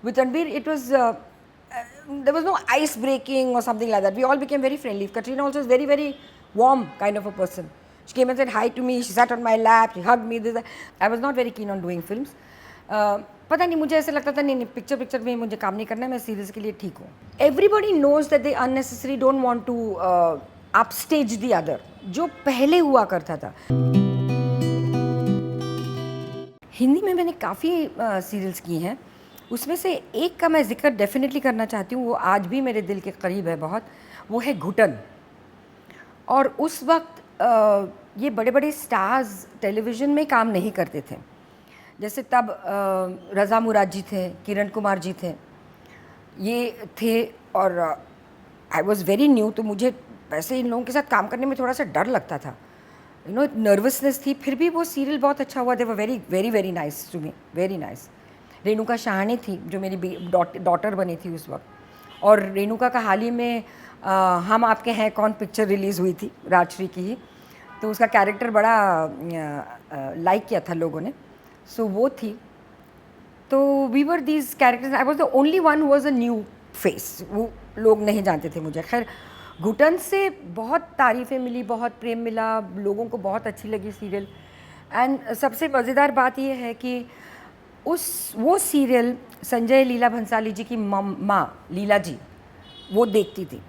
With Ranbir, it was there was no ice breaking or something like that. We all became very friendly. Katrina also is very, very warm kind of a person. She came and said hi to me. She sat on my lap. She hugged me. I was not very keen on doing films. पता नहीं, मुझे ऐसे लगता था नहीं picture में मुझे काम नहीं करना है, मैं सीरियल्स के लिए ठीक हूँ. Everybody knows that they unnecessary don't want to upstage the other, जो पहले हुआ करता था. हिंदी में मैंने काफ़ी सीरियल्स की हैं. उसमें से एक का मैं जिक्र डेफिनेटली करना चाहती हूँ, वो आज भी मेरे दिल के करीब है बहुत. वो है घुटन. और उस वक्त ये बड़े बड़े स्टार्स टेलीविज़न में काम नहीं करते थे. जैसे तब रज़ा मुराद जी थे, किरण कुमार जी थे, ये थे. और आई वॉज़ वेरी न्यू, तो मुझे वैसे इन लोगों के साथ काम करने में थोड़ा सा डर लगता था. यू नो, नर्वसनेस थी. फिर भी वो सीरियल बहुत अच्छा हुआ. They were very very very nice to me, very nice. Renuka Shahane थी जो मेरी डॉटर बनी थी उस वक्त. और रेणुका का हाल ही में हम आपके हैं कौन पिक्चर रिलीज़ हुई थी, राजश्री की ही. तो उसका कैरेक्टर बड़ा लाइक किया था लोगों ने. सो वो थी. तो we were these characters. I was the only one who was a new face. वो लोग नहीं जानते थे मुझे. खैर, घुटन से बहुत तारीफ़ें मिली, बहुत प्रेम मिला, लोगों को बहुत अच्छी लगी सीरियल. एंड सबसे मज़ेदार बात यह है कि वो सीरियल संजय लीला भंसाली जी की माँ लीला जी वो देखती थी.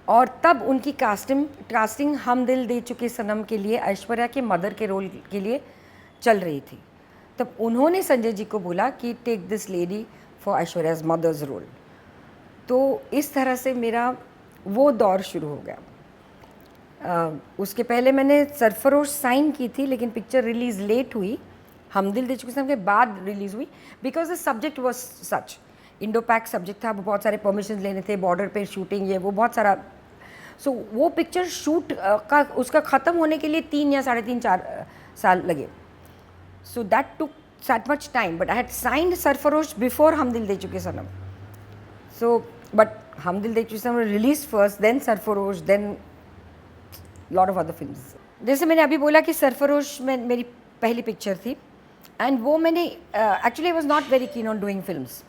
और तब उनकी कास्टिंग हम दिल दे चुके सनम के लिए ऐश्वर्या के मदर के रोल के लिए चल रही थी. तब उन्होंने संजय जी को बोला कि take this lady for Aishwarya's mother's role. तो इस तरह से मेरा वो दौर शुरू हो गया. उसके पहले मैंने सरफरोश साइन की थी, लेकिन पिक्चर रिलीज़ लेट हुई. हम दिल दे चुके सनम के बाद रिलीज़ हुई, because the subject was such. Indo pack subject था, बहुत सारे परमिशन लेने थे, बॉर्डर पे शूटिंग, ये वो बहुत सारा. सो वो पिक्चर शूट का उसका ख़त्म होने के लिए 3 या 3.5-4 साल लगे. So that took that much time. But I had signed Sarfarosh before हम दिल दे चुके सनम. सो बट हम Dil De Chuke Sanam release first, then Sarfarosh, then lot of other films. जैसे मैंने अभी बोला कि सरफरोश में मेरी पहली पिक्चर थी. एंड वो मैंने actually I was not very keen on doing films.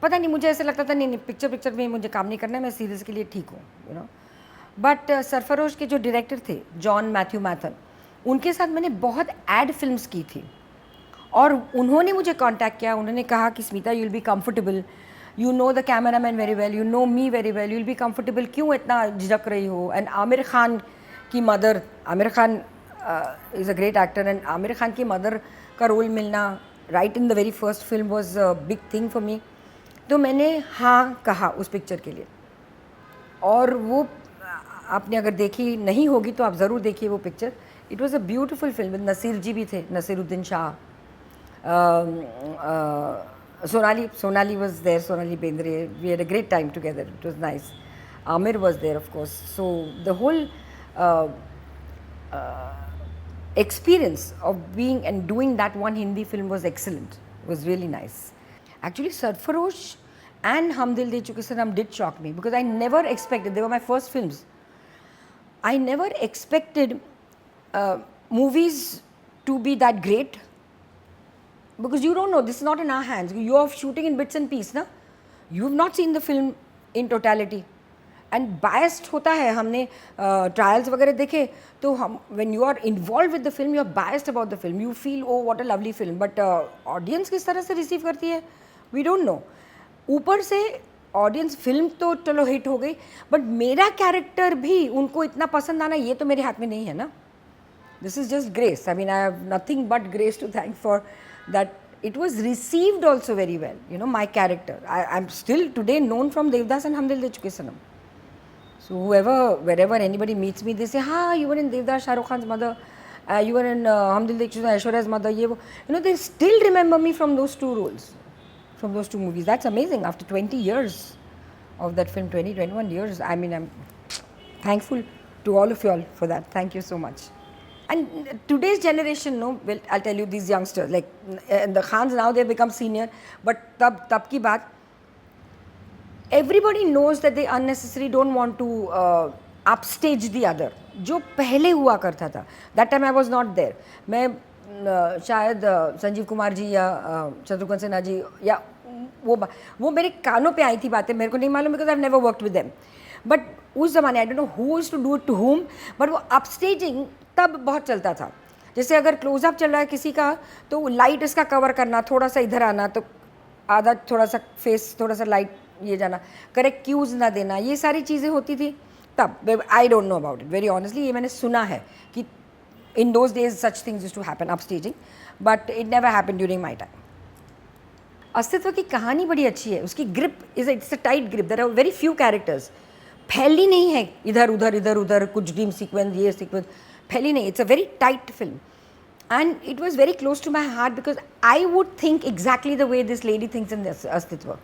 पता नहीं, मुझे ऐसे लगता था नहीं पिक्चर में मुझे काम नहीं करना है, मैं सीरीज़ के लिए ठीक हूँ, यू नो. बट सरफरोश के जो डायरेक्टर थे जॉन मैथ्यू मैथन, उनके साथ मैंने बहुत एड फिल्म्स की थी. और उन्होंने मुझे कांटेक्ट किया. उन्होंने कहा कि Smita, you will be comfortable, you know the camera man very well, you know me very well, you will be comfortable, क्यों इतना झिझक रही हो. एंड आमिर खान की mother, Aamir Khan is a great actor, and Aamir Khan की मदर का रोल मिलना right in the very first film was a big thing for me. तो मैंने हाँ कहा उस पिक्चर के लिए. और वो आपने अगर देखी नहीं होगी तो आप ज़रूर देखिए वो picture. It was a beautiful film. Naseer ji भी थे, Naseeruddin Shah. Sonali was there, Sonali Bendre. We had a great time together. It was nice. Amir was there, of course. So the whole experience of being and doing that one Hindi film was excellent. It was really nice. Actually, Sarfarosh and Hum Dil De Chuke Sanam did shock me, because I never expected. They were my first films. I never expected movies to be that great. Because you don't know, this is not in our hands. You are shooting in bits and pieces, na? You have not seen the film in totality. And biased होता है. हमने trials वगैरह देखे तो हम, when you are involved with the film, you are biased about the film. You feel, oh what a lovely film. But audience किस तरह से receive करती है, we don't know. ऊपर से audience film तो चलो hit हो गई, but मेरा character भी उनको इतना पसंद आना, ये तो मेरे हाथ में नहीं है ना. This is just grace. I mean, I have nothing but grace to thank for that. It was received also very well, you know, my character. I'm still today known from Devdas and Hum Dil De Chuke Sanam. So wherever anybody meets me, they say, "Ha, you were in Devdas, Shah Rukh Khan's mother. You were in Hum Dil De Chuke Sanam, Aishwarya's mother." Ye wo. You know, they still remember me from those two roles, from those two movies. That's amazing. After 20 years of that film, 21 years. I mean, I'm thankful to all of you all for that. Thank you so much. And today's generation, no, well, I'll tell you, these youngsters, like the Khans now, they've become senior, but tab ki baat, everybody knows that they unnecessarily don't want to upstage the other. जो पहले हुआ करता था, that time I was not there. मैं शायद संजीव कुमार जी या शत्रुघ्न सिन्हा जी या वो मेरे कानों पे आई थी बातें, मेरे को नहीं मालूम because I never worked with them, but उस ज़माने I don't know who is to do it to whom, but वो अपस्टेजिंग तब बहुत चलता था। जैसे अगर क्लोजअप चल रहा है किसी का तो लाइट इसका कवर करना, थोड़ा सा इधर आना, तो आधा थोड़ा सा फेस, थोड़ा सा लाइट ये जाना, करेक्ट क्यूज़ ना देना, ये सारी चीज़ें होती थी तब। I don't know about it very honestly, ये मैंने सुना है कि in those days such things used to happen upstaging, but it never happen during my time. Astitva की कहानी बड़ी अच्छी है, उसकी grip it's a tight grip, there are very few characters, फैली नहीं है इधर उधर कुछ ड्रीम सीक्वेंस ये सीक्वेंस, फैली नहीं, it's a very tight film and it was very close to my heart because I would think exactly the way this lady thinks in this Astitva.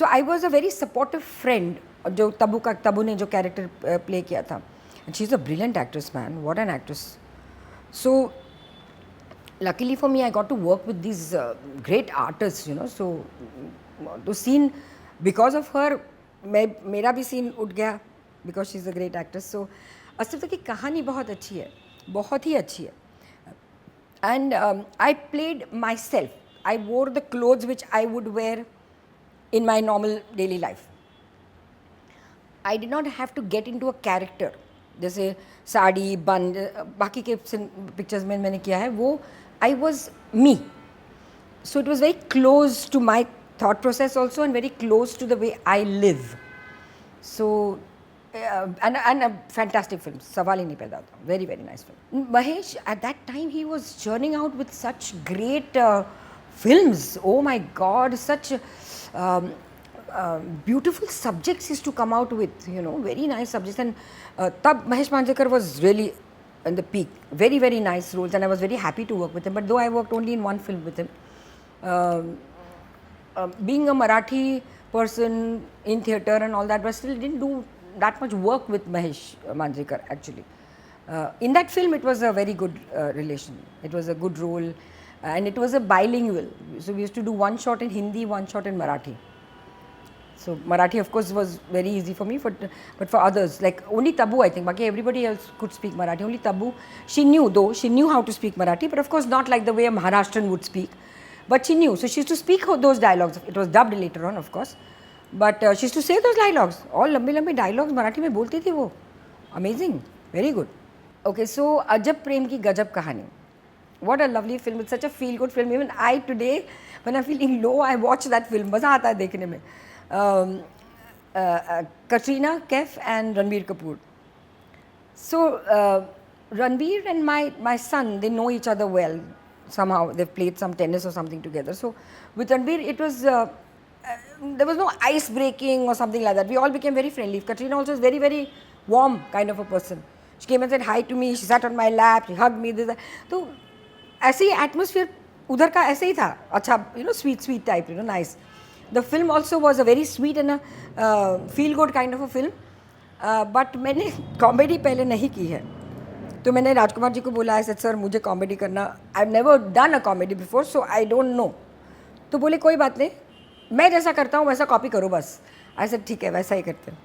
So I was a very supportive friend जो तबू ने जो character play किया था, and she's a brilliant actress, man, what an actress. So luckily for me I got to work with these great artists, you know, so the scene because of her मेरा भी scene उठ गया because she's a great actress. So अस्तित्व की कहानी बहुत अच्छी है, बहुत ही अच्छी है, and I played myself. I wore the clothes which I would wear in my normal daily life. I did not have to get into a character. जैसे साड़ी बन बाकी के पिक्चर्स में मैंने किया है वो I was me. So it was very close to my thought process also and very close to the way I live. So and a fantastic film, सवाल ही नहीं पैदा होता, very very nice film. Mahesh at that time he was churning out with such great films, oh my god, such beautiful subjects used to come out with, you know, very nice subjects, and tab Mahesh Manjrekar was really in the peak, very very nice roles, and I was very happy to work with him, but though I worked only in one film with him, being a Marathi person in theatre and all that, but still didn't do that much work with Mahesh Manjrekar actually. In that film it was a very good relation, it was a good role, and it was a bilingual, so we used to do one shot in Hindi, one shot in Marathi. So Marathi of course was very easy for me, but for others, like only Tabu I think, baki everybody else could speak Marathi, only Tabu, she knew how to speak Marathi, but of course not like the way a Maharashtrian would speak, but she knew, so she used to speak those dialogues. It was dubbed later on of course, but she used to say those dialogues, all लंबे dialogues Marathi में बोलती थी वो, amazing, very good. Okay, so अजब प्रेम की गजब कहानी, what a lovely film, it's such a feel good film. Even I today when I'm feeling low I watch that film, मज़ा आता है देखने में. Katrina Kaif and Ranbir Kapoor. So Ranbir and my son, they know each other well, somehow they've played some tennis or something together. So with Ranbir it was there was no ice breaking or something like that, we all became very friendly. Katrina also is very very warm kind of a person, she came and said hi to me, she sat on my lap, she hugged me, this that. So ऐसे ही atmosphere उधर का ऐसे ही था, अच्छा, you know, sweet type, you know, nice. The film also was a very sweet and a feel good kind of a film, but मैंने comedy पहले नहीं की है, तो मैंने राजकुमार जी को बोला है सर मुझे कॉमेडी करना, I have never done a comedy before so I don't no, तो बोले कोई बात नहीं, मैं जैसा करता हूँ वैसा कॉपी करो बस, आई सेड ठीक है वैसा ही करते हैं.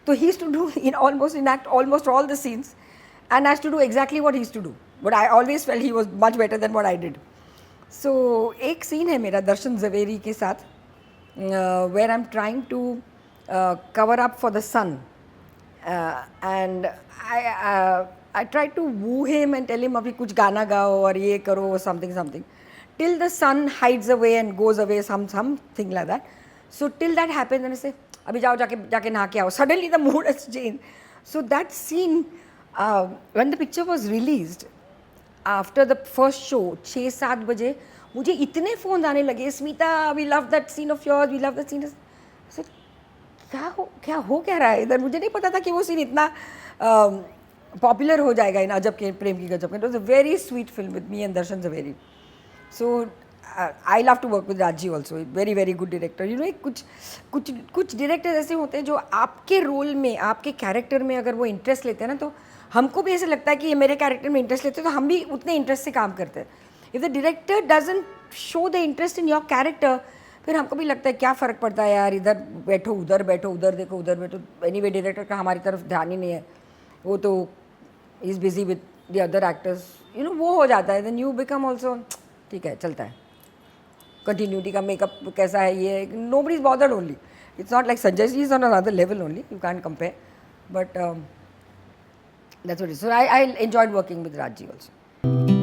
तो he used to do enact almost all the scenes and I used to do exactly what he used to do, but I always felt he was much better than what I did. So एक scene है मेरा दर्शन ज़वेरी के साथ where I'm trying to cover up for the sun, and I tried to woo him and tell him अभी कुछ गाना गाओ और ये करो something till the sun hides away and goes away, something like that. So till that happens and I say अभी जाओ जाके नहा के आओ, suddenly the mood has changed. So that scene when the picture was released after the first show 6-7 बजे मुझे इतने phone आने लगे, Smita we love that scene of yours, we love that scene. Sir क्या हो क्या रहा है इधर, मुझे नहीं पता था कि वो सीन इतना पॉपुलर हो जाएगा इन अजब के Prem ki Ghazab. It was a very sweet film with me and Darshan Zaveri. So I love to work with Raji also, very very good director. You know कुछ डायरेक्टर ऐसे होते हैं जो आपके रोल में, आपके कैरेक्टर में अगर वो इंटरेस्ट लेते हैं ना, तो हमको भी ऐसे लगता है कि ये मेरे कैरेक्टर में इंटरेस्ट लेते हैं, तो हम भी उतने इंटरेस्ट से काम करते हैं. If the director doesn't show the interest in your character, फिर हमको भी लगता है क्या फ़र्क पड़ता है यार, इधर बैठो उधर देखो उधर बैठो. एनीवे डायरेक्टर का हमारी तरफ ध्यान ही नहीं है, वो तो is busy with the other actors. You know वो हो जाता है, देन यू बिकम ऑल्सो ठीक है चलता है, कंटिन्यूटी का मेकअप कैसा है ये, nobody is bothered only, it's not like Sanjay ji is on another level only, you can compare, but that's what it is. So I enjoyed working with Raj ji also.